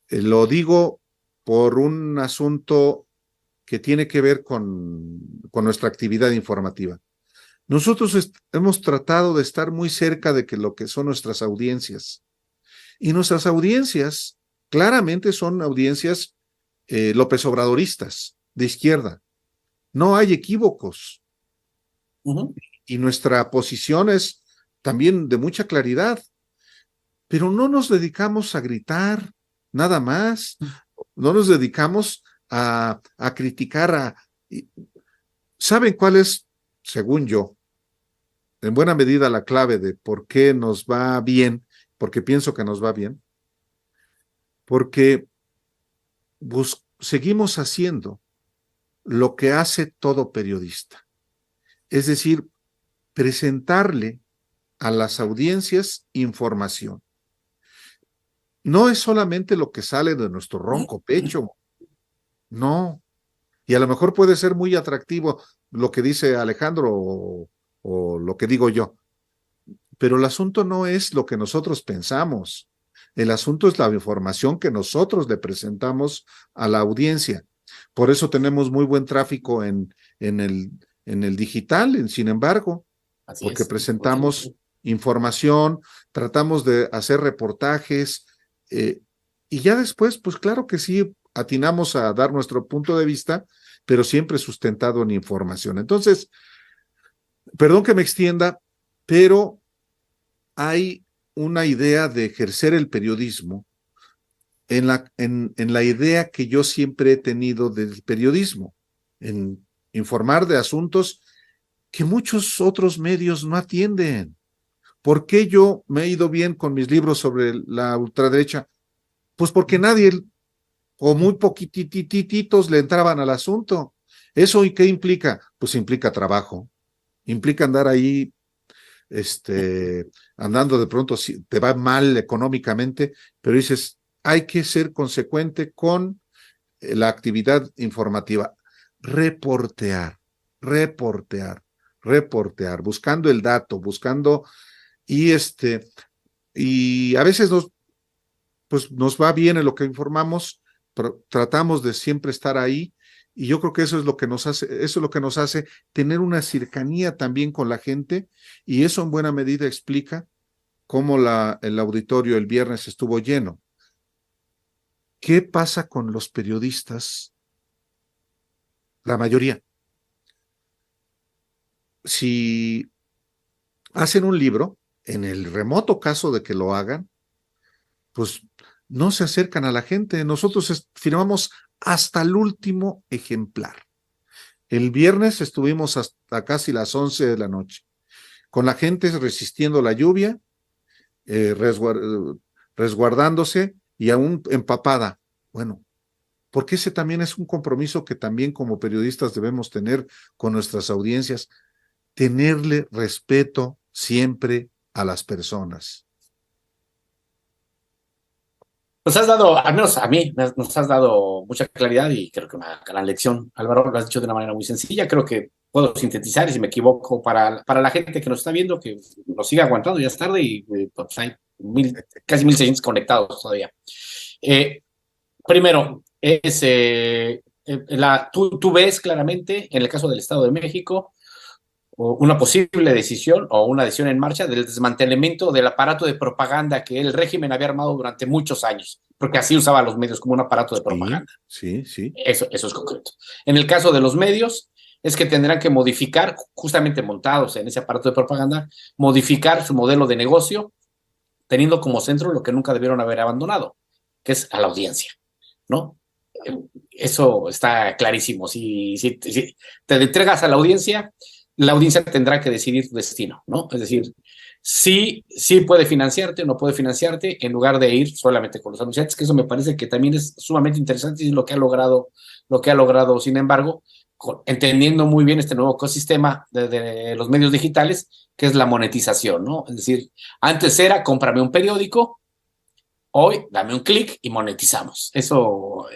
lo digo por un asunto que tiene que ver con nuestra actividad informativa. Nosotros hemos tratado de estar muy cerca de lo que son nuestras audiencias. Y nuestras audiencias claramente son audiencias López Obradoristas, de izquierda. No hay equívocos. Y nuestra posición es también de mucha claridad. Pero no nos dedicamos a gritar, nada más. No nos dedicamos a criticar. ¿Saben cuál es, según yo, en buena medida la clave de por qué nos va bien? Porque pienso que nos va bien. Porque seguimos haciendo lo que hace todo periodista. Es decir, presentarle a las audiencias información. No es solamente lo que sale de nuestro ronco pecho. No. Y a lo mejor puede ser muy atractivo lo que dice Alejandro o lo que digo yo. Pero el asunto no es lo que nosotros pensamos. El asunto es la información que nosotros le presentamos a la audiencia. Por eso tenemos muy buen tráfico en el digital, sin embargo, porque presentamos información, tratamos de hacer reportajes, y ya después, pues claro que sí, atinamos a dar nuestro punto de vista, pero siempre sustentado en información. Entonces, perdón que me extienda, pero hay una idea de ejercer el periodismo en la idea que yo siempre he tenido del periodismo, en informar de asuntos que muchos otros medios no atienden. ¿Por qué yo me he ido bien con mis libros sobre la ultraderecha? Pues porque nadie, o muy poquitititos, le entraban al asunto. ¿Eso y qué implica? Pues implica trabajo, implica andar ahí, andando de pronto, si te va mal económicamente, pero dices, hay que ser consecuente con la actividad informativa. Reportear, buscando el dato, buscando, y a veces nos va bien en lo que informamos, pero tratamos de siempre estar ahí, y yo creo que eso es lo que nos hace tener una cercanía también con la gente, y eso en buena medida explica cómo el auditorio el viernes estuvo lleno. ¿Qué pasa con los periodistas? La mayoría. Si hacen un libro, en el remoto caso de que lo hagan, pues no se acercan a la gente. Nosotros firmamos hasta el último ejemplar. El viernes estuvimos hasta casi las 11 de la noche, con la gente resistiendo la lluvia, resguardándose y aún empapada. Bueno, porque ese también es un compromiso que también como periodistas debemos tener con nuestras audiencias, tenerle respeto siempre a las personas. Nos has dado, al menos a mí, nos has dado mucha claridad y creo que una gran lección. Álvaro, lo has dicho de una manera muy sencilla. Creo que puedo sintetizar, y si me equivoco, para la gente que nos está viendo, que nos siga aguantando, ya es tarde y pues hay casi 1,600 conectados todavía. Primero, tú ves claramente, en el caso del Estado de México, una posible decisión o una decisión en marcha del desmantelamiento del aparato de propaganda que el régimen había armado durante muchos años, porque así usaba a los medios como un aparato de propaganda. Sí. Eso es concreto. En el caso de los medios, es que tendrán que modificar, justamente montados en ese aparato de propaganda, modificar su modelo de negocio, teniendo como centro lo que nunca debieron haber abandonado, que es a la audiencia, ¿no? Eso está clarísimo. Si te entregas a la audiencia tendrá que decidir tu destino, ¿no? Es decir, sí puede financiarte o no puede financiarte, en lugar de ir solamente con los anunciantes, que eso me parece que también es sumamente interesante y es lo que ha logrado, sin embargo, entendiendo muy bien este nuevo ecosistema de los medios digitales, que es la monetización, ¿no? Es decir, antes era cómprame un periódico, hoy dame un clic y monetizamos. Eso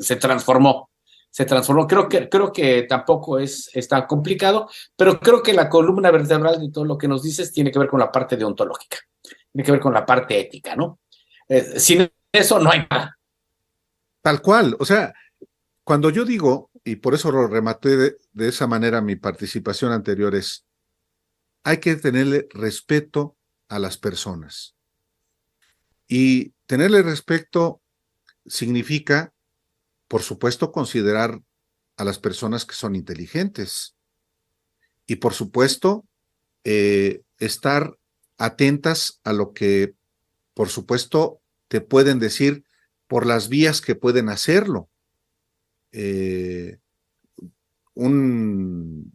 se transformó. se transformó. Creo que tampoco es tan complicado, pero creo que la columna vertebral de todo lo que nos dices tiene que ver con la parte deontológica, tiene que ver con la parte ética, ¿no? Sin eso no hay nada. Tal cual, o sea, cuando yo digo, y por eso lo rematé de esa manera mi participación anterior, es, hay que tenerle respeto a las personas. Y tenerle respeto significa, por supuesto, considerar a las personas que son inteligentes. Y por supuesto, estar atentas a lo que, por supuesto, te pueden decir por las vías que pueden hacerlo. Una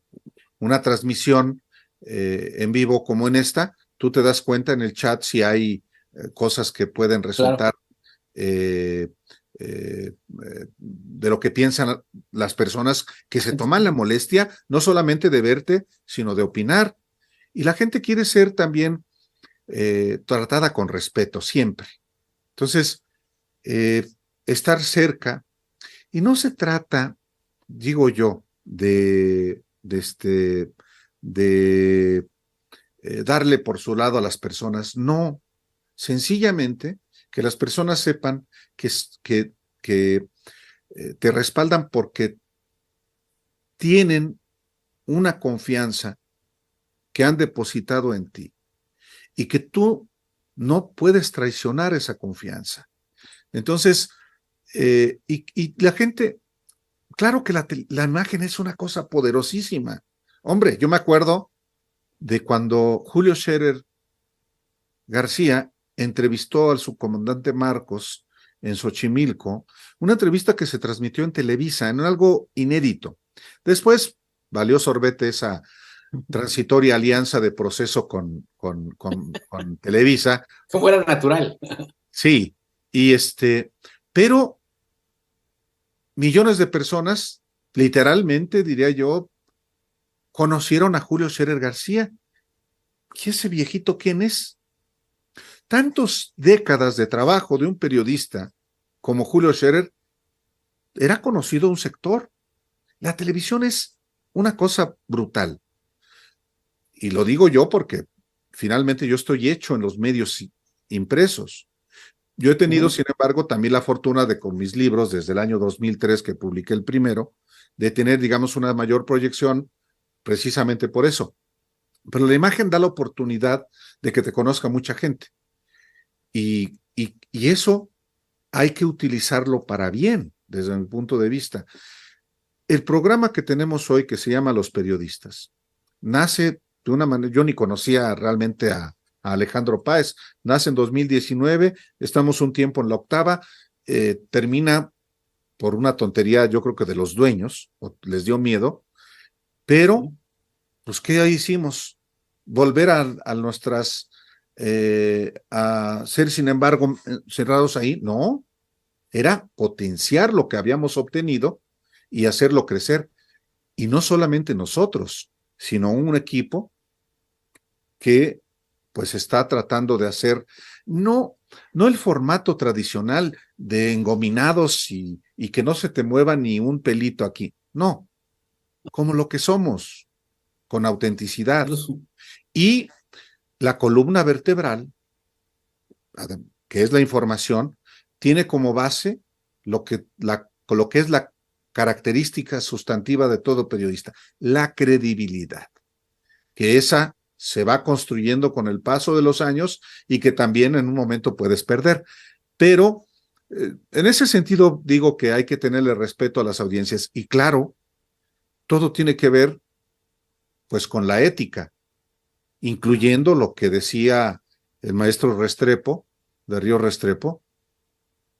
transmisión en vivo como en esta, tú te das cuenta en el chat si hay cosas que pueden resultar de lo que piensan las personas que se toman la molestia no solamente de verte, sino de opinar. Y la gente quiere ser también tratada con respeto siempre. Entonces, estar cerca, y no se trata, digo yo, de darle por su lado a las personas, no, sencillamente que las personas sepan que te respaldan porque tienen una confianza que han depositado en ti y que tú no puedes traicionar esa confianza. Entonces, y la gente, claro que la imagen es una cosa poderosísima. Hombre, yo me acuerdo de cuando Julio Scherer García entrevistó al subcomandante Marcos en Xochimilco, una entrevista que se transmitió en Televisa, en algo inédito. Después valió sorbete esa transitoria alianza de proceso con Televisa. Como era natural. Sí, y pero millones de personas, literalmente, diría yo, conocieron a Julio Scherer García. ¿Y ese viejito quién es? Tantas décadas de trabajo de un periodista como Julio Scherer, era conocido un sector. La televisión es una cosa brutal. Y lo digo yo porque finalmente yo estoy hecho en los medios impresos. Yo he tenido, sin embargo, también la fortuna de, con mis libros, desde el año 2003 que publiqué el primero, de tener, digamos, una mayor proyección precisamente por eso. Pero la imagen da la oportunidad de que te conozca mucha gente. Y eso hay que utilizarlo para bien, desde mi punto de vista. El programa que tenemos hoy, que se llama Los Periodistas, nace de una manera, yo ni conocía realmente a Alejandro Páez, nace en 2019, estamos un tiempo en la octava, termina por una tontería, yo creo que de los dueños, o les dio miedo, pero, pues, ¿qué hicimos? Volver a nuestras, a ser, sin embargo, cerrados ahí, no, era potenciar lo que habíamos obtenido y hacerlo crecer. Y no solamente nosotros, sino un equipo que pues está tratando de hacer, no el formato tradicional de engominados y que no se te mueva ni un pelito aquí, no, como lo que somos, con autenticidad. Y la columna vertebral, que es la información, tiene como base lo que es la característica sustantiva de todo periodista, la credibilidad, que esa se va construyendo con el paso de los años y que también en un momento puedes perder. Pero en ese sentido digo que hay que tenerle respeto a las audiencias y claro, todo tiene que ver pues con la ética, incluyendo lo que decía el maestro Restrepo, de Río Restrepo,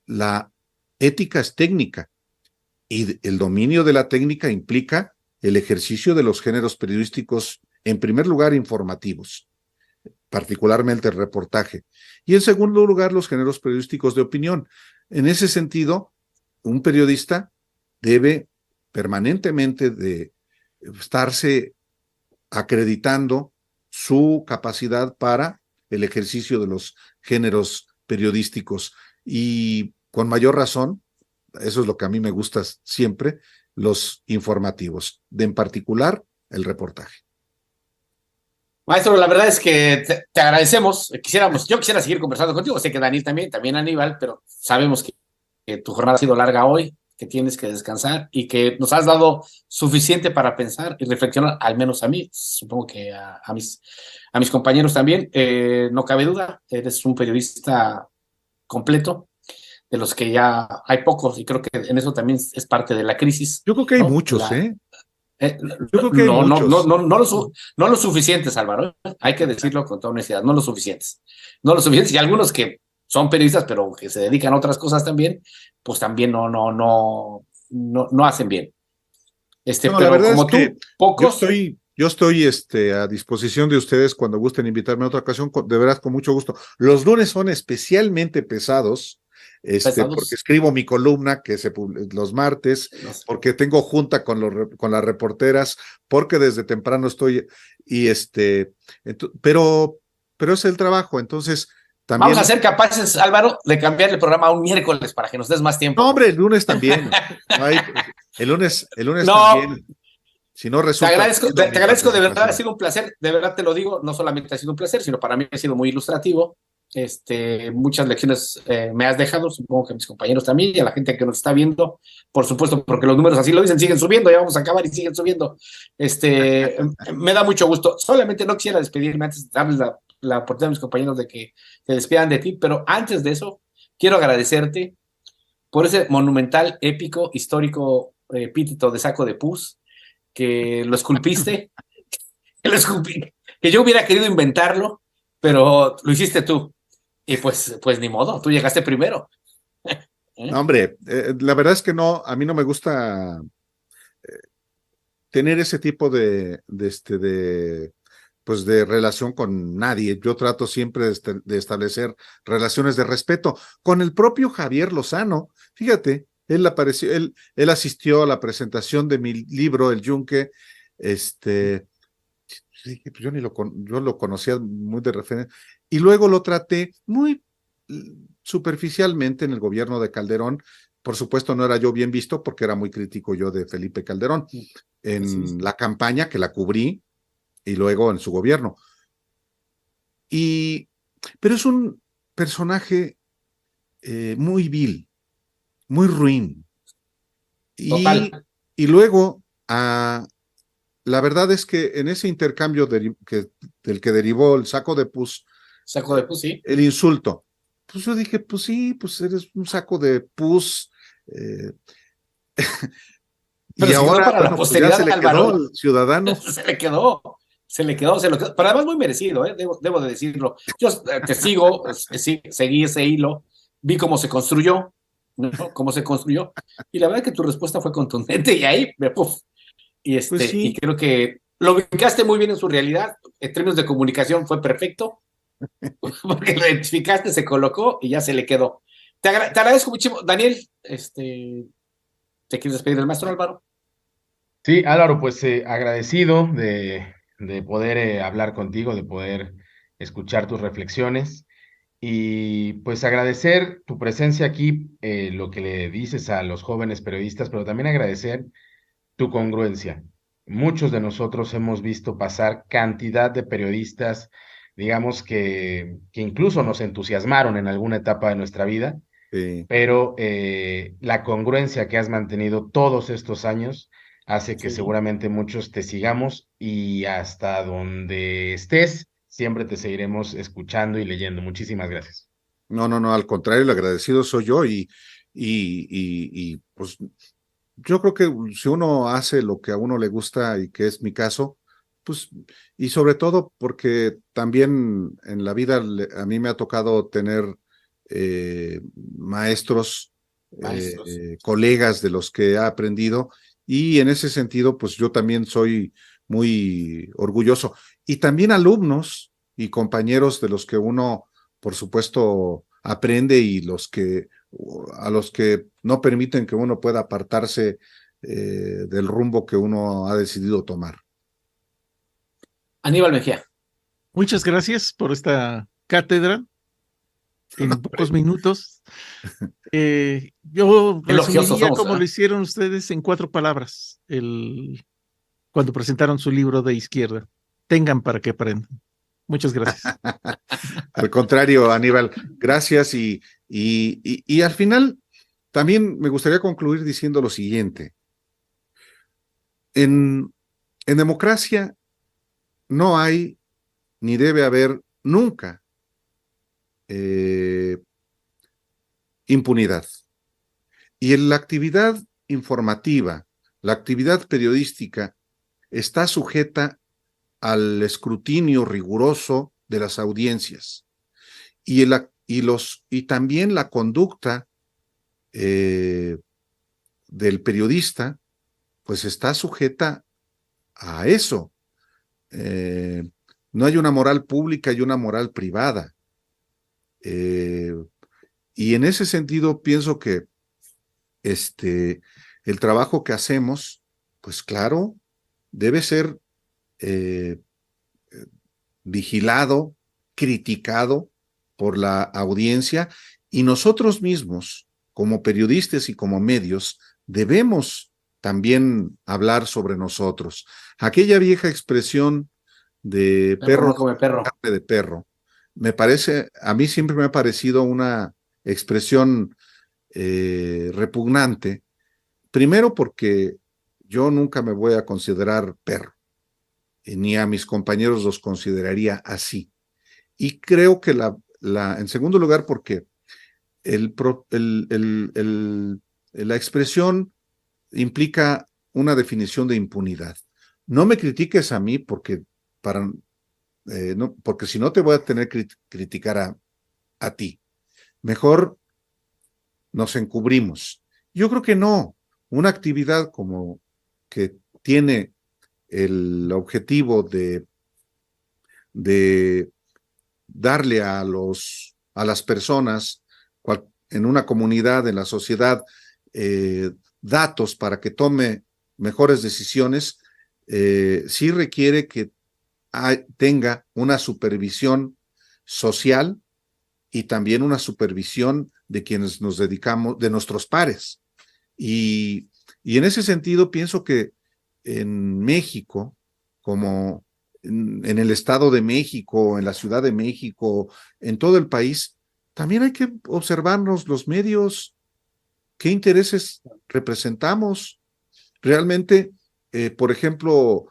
la ética es técnica y el dominio de la técnica implica el ejercicio de los géneros periodísticos, en primer lugar, informativos, particularmente el reportaje, y en segundo lugar, los géneros periodísticos de opinión. En ese sentido, un periodista debe permanentemente de estarse acreditando su capacidad para el ejercicio de los géneros periodísticos y con mayor razón, eso es lo que a mí me gusta siempre, los informativos, en particular el reportaje. Maestro, la verdad es que te agradecemos. Yo quisiera seguir conversando contigo. Sé que Daniel también Aníbal, pero sabemos que tu jornada ha sido larga hoy, que tienes que descansar y que nos has dado suficiente para pensar y reflexionar, al menos a mí, supongo que a mis compañeros también. No cabe duda, eres un periodista completo, de los que ya hay pocos, y creo que en eso también es parte de la crisis. Yo creo que hay ¿no? muchos, ¿eh? Yo creo que no los suficientes, Álvaro. Hay que decirlo con toda honestidad, no los suficientes. No los suficientes, y algunos que son periodistas, pero que se dedican a otras cosas también, pues también no hacen bien. No, Pero la verdad como es que pocos. yo estoy a disposición de ustedes cuando gusten invitarme a otra ocasión, de verdad, con mucho gusto. Los lunes son especialmente pesados, porque escribo mi columna que se los martes, porque tengo junta con las reporteras, porque desde temprano estoy, pero es el trabajo, entonces también. Vamos a ser capaces, Álvaro, de cambiar el programa a un miércoles para que nos des más tiempo. No, hombre, el lunes también. El lunes no, también. Si no resulta. Te agradezco de verdad, ha sido un placer, de verdad te lo digo, no solamente ha sido un placer, sino para mí ha sido muy ilustrativo. Muchas lecciones me has dejado, supongo que mis compañeros también, y a la gente que nos está viendo, por supuesto, porque los números así lo dicen, siguen subiendo, ya vamos a acabar y siguen subiendo. Me da mucho gusto. Solamente no quisiera despedirme antes de darles la oportunidad a mis compañeros de que se despidan de ti, pero antes de eso, quiero agradecerte por ese monumental, épico, histórico epíteto de Saco de Pus, que lo esculpiste, que yo hubiera querido inventarlo, pero lo hiciste tú. Y pues ni modo, tú llegaste primero. No, hombre, la verdad es que no, a mí no me gusta tener ese tipo de relación con nadie. Yo trato siempre de establecer relaciones de respeto. Con el propio Javier Lozano, fíjate, él asistió a la presentación de mi libro, El Yunque, yo lo conocía muy de referencia, y luego lo traté muy superficialmente en el gobierno de Calderón. Por supuesto, no era yo bien visto porque era muy crítico yo de Felipe Calderón en la campaña, que la cubrí, y luego en su gobierno. Pero es un personaje muy vil, muy ruin. Y luego, la verdad es que en ese intercambio del que derivó el saco de pus, sí, el insulto, pues yo dije, pues sí, pues eres un saco de pus. Pero y ahora para la posteridad, pues ya se le quedó al ciudadano. se le quedó. Pero además muy merecido, debo de decirlo. Yo te sigo, seguí ese hilo, vi cómo se construyó, ¿no? Cómo se construyó, y la verdad que tu respuesta fue contundente, y ahí, ¡puf! Y, pues sí. Y creo que lo ubicaste muy bien en su realidad, en términos de comunicación fue perfecto, porque lo identificaste, se colocó y ya se le quedó. Te agradezco muchísimo. Daniel, ¿te quieres despedir del maestro Álvaro? Sí, Álvaro, pues agradecido de poder hablar contigo, de poder escuchar tus reflexiones y pues agradecer tu presencia aquí, lo que le dices a los jóvenes periodistas, pero también agradecer tu congruencia. Muchos de nosotros hemos visto pasar cantidad de periodistas, digamos que incluso nos entusiasmaron en alguna etapa de nuestra vida, Sí. pero la congruencia que has mantenido todos estos años hace que seguramente muchos te sigamos y hasta donde estés, siempre te seguiremos escuchando y leyendo. Muchísimas gracias. No, al contrario, el agradecido soy yo y pues yo creo que si uno hace lo que a uno le gusta y que es mi caso, pues, y sobre todo porque también en la vida a mí me ha tocado tener maestros, colegas de los que he aprendido, y en ese sentido, pues yo también soy muy orgulloso. Y también alumnos y compañeros de los que uno, por supuesto, aprende y a los que no permiten que uno pueda apartarse del rumbo que uno ha decidido tomar. Aníbal Mejía. Muchas gracias por esta cátedra. en pocos minutos. Yo Elogiosos resumiría somos, como ¿verdad? lo hicieron ustedes en 4 palabras cuando presentaron su libro de izquierda. Tengan para que aprendan. Muchas gracias. Al contrario, Aníbal, gracias y al final también me gustaría concluir diciendo lo siguiente. En democracia no hay ni debe haber nunca impunidad. Y en la actividad informativa, la actividad periodística está sujeta al escrutinio riguroso de las audiencias y también la conducta del periodista pues está sujeta a eso. No hay una moral pública y una moral privada. Y en ese sentido pienso que el trabajo que hacemos, pues claro, debe ser vigilado, criticado por la audiencia y nosotros mismos, como periodistas y como medios, debemos también hablar sobre nosotros. Aquella vieja expresión de Perro perro no come perro. carne de perro, me parece, a mí siempre me ha parecido una expresión repugnante, primero porque yo nunca me voy a considerar perro, ni a mis compañeros los consideraría así. Y creo que en segundo lugar, porque la expresión implica una definición de impunidad. No me critiques a mí porque, porque si no te voy a tener que criticar a ti. Mejor nos encubrimos. Yo creo que no. Una actividad como que tiene el objetivo de darle a las personas en una comunidad, en la sociedad, datos para que tome mejores decisiones, sí requiere que tenga una supervisión social y también una supervisión de quienes nos dedicamos, de nuestros pares. Y en ese sentido pienso que en México, como en el Estado de México, en la Ciudad de México, en todo el país, también hay que observarnos los medios, qué intereses representamos. Realmente, por ejemplo,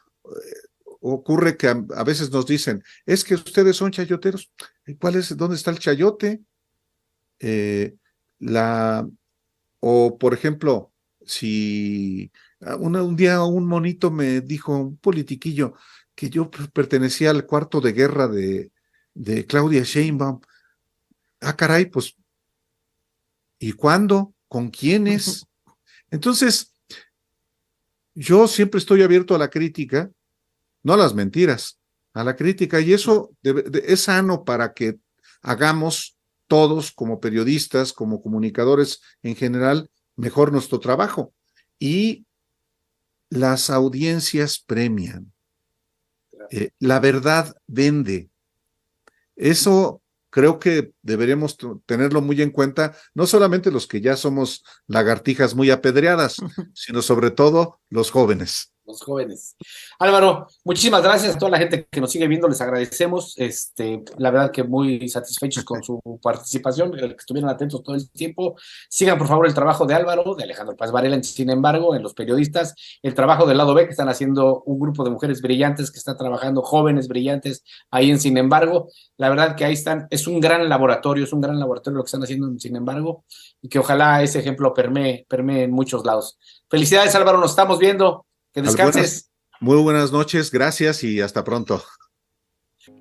ocurre que a veces nos dicen, es que ustedes son chayoteros. ¿Dónde está el chayote? O, por ejemplo, si un día un monito me dijo, un politiquillo, que yo pertenecía al cuarto de guerra de Claudia Sheinbaum. Ah, caray, pues, ¿y cuándo? ¿Con quiénes? Entonces, yo siempre estoy abierto a la crítica, no a las mentiras, a la crítica, y eso es sano para que hagamos todos como periodistas, como comunicadores en general, mejor nuestro trabajo. Y las audiencias premian. La verdad vende. Eso creo que deberíamos tenerlo muy en cuenta, no solamente los que ya somos lagartijas muy apedreadas, sino sobre todo los jóvenes. Los jóvenes. Álvaro, muchísimas gracias a toda la gente que nos sigue viendo, les agradecemos, la verdad que muy satisfechos con su participación, que estuvieron atentos todo el tiempo. Sigan por favor el trabajo de Álvaro, de Alejandro Paz Varela, sin embargo, en los periodistas, el trabajo del lado B, que están haciendo un grupo de mujeres brillantes, que están trabajando, jóvenes brillantes, ahí en Sin embargo, la verdad que ahí están, es un gran laboratorio lo que están haciendo en Sin embargo, y que ojalá ese ejemplo permee en muchos lados. Felicidades Álvaro, nos estamos viendo. Que descanses. Muy buenas noches, gracias y hasta pronto.